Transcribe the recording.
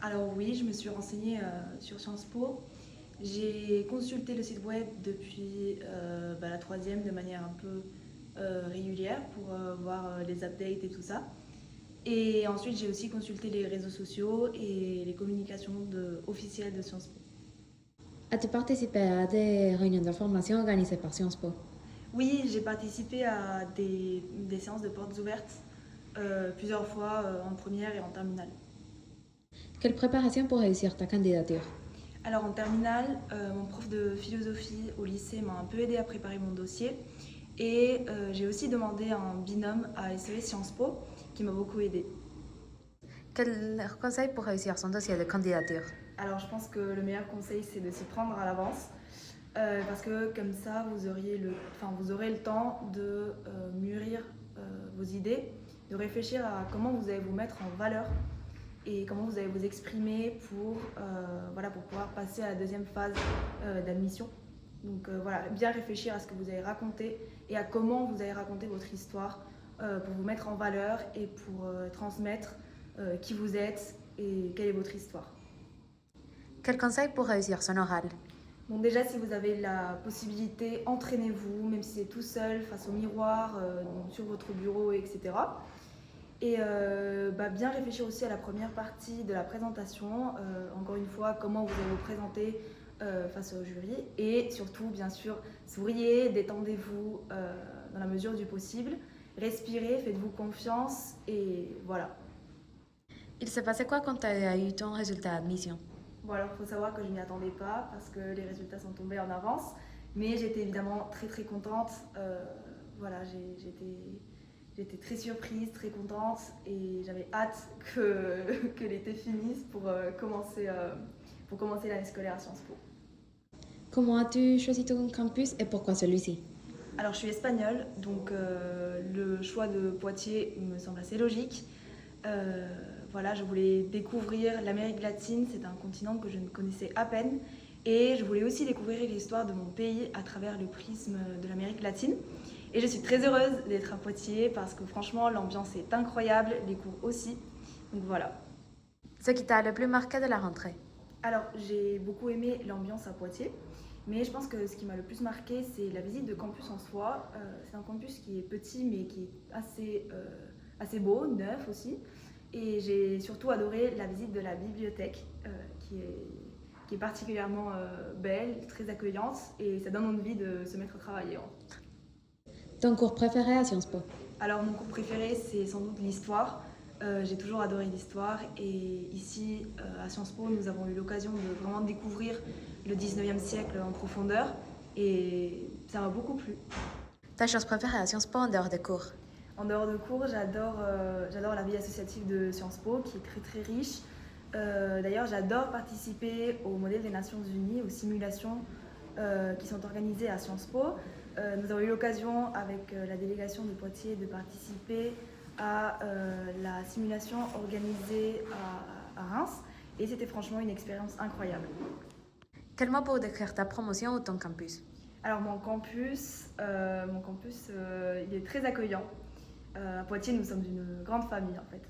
Alors oui, je me suis renseignée sur Sciences Po. J'ai consulté le site web depuis la troisième de manière un peu régulière pour voir les updates et tout ça. Et ensuite, j'ai aussi consulté les réseaux sociaux et les communications officielles de Sciences Po. As-tu participé à des réunions de formation organisées par Sciences Po? Oui, j'ai participé à des séances de portes ouvertes plusieurs fois en première et en terminale. Quelle préparation pour réussir ta candidature? Alors en terminale, mon prof de philosophie au lycée m'a un peu aidé à préparer mon dossier et j'ai aussi demandé un binôme à SES Sciences Po qui m'a beaucoup aidé. Quel conseil pour réussir son dossier de candidature? Alors je pense que le meilleur conseil c'est de s'y prendre à l'avance parce que comme ça vous aurez le temps de mûrir vos idées, de réfléchir à comment vous allez vous mettre en valeur et comment vous allez vous exprimer pour pouvoir passer à la deuxième phase d'admission. Donc bien réfléchir à ce que vous allez raconter et à comment vous allez raconter votre histoire pour vous mettre en valeur et pour transmettre qui vous êtes et quelle est votre histoire. Quel conseil pour réussir son oral? Bon, déjà, si vous avez la possibilité, entraînez-vous, même si c'est tout seul, face au miroir, sur votre bureau, etc. Et bien réfléchir aussi à la première partie de la présentation. Encore une fois, comment vous allez vous présenter face au jury. Et surtout, bien sûr, souriez, détendez-vous dans la mesure du possible. Respirez, faites-vous confiance et voilà. Il s'est passé quoi quand tu as eu ton résultat d'admission? Bon, alors, il faut savoir que je n'y attendais pas parce que les résultats sont tombés en avance. Mais j'étais évidemment très très contente. J'étais très surprise, très contente et j'avais hâte que l'été finisse pour commencer l'année scolaire à Sciences Po. Comment as-tu choisi ton campus et pourquoi celui-ci? Alors je suis espagnole, donc le choix de Poitiers me semble assez logique. Je voulais découvrir l'Amérique latine, c'est un continent que je ne connaissais à peine. Et je voulais aussi découvrir l'histoire de mon pays à travers le prisme de l'Amérique latine. Et je suis très heureuse d'être à Poitiers parce que franchement l'ambiance est incroyable, les cours aussi. Donc voilà. Ce qui t'a le plus marqué de la rentrée? Alors j'ai beaucoup aimé l'ambiance à Poitiers. Mais je pense que ce qui m'a le plus marqué, c'est la visite de campus en soi. C'est un campus qui est petit, mais qui est assez beau, neuf aussi. Et j'ai surtout adoré la visite de la bibliothèque, qui est particulièrement belle, très accueillante, et ça donne envie de se mettre à travailler. Ton cours préféré à Sciences Po? Alors mon cours préféré, c'est sans doute l'histoire. J'ai toujours adoré l'histoire et ici, à Sciences Po, nous avons eu l'occasion de vraiment découvrir le 19e siècle en profondeur et ça m'a beaucoup plu. Ta chose préférée à Sciences Po en dehors des cours? En dehors de cours, j'adore la vie associative de Sciences Po qui est très très riche. D'ailleurs, j'adore participer au modèle des Nations Unies, aux simulations qui sont organisées à Sciences Po. Nous avons eu l'occasion avec la délégation de Poitiers de participer à la simulation organisée à Reims et c'était franchement une expérience incroyable. Quel mot pour décrire ta promotion ou ton campus? Alors il est très accueillant. À Poitiers, nous sommes une grande famille en fait.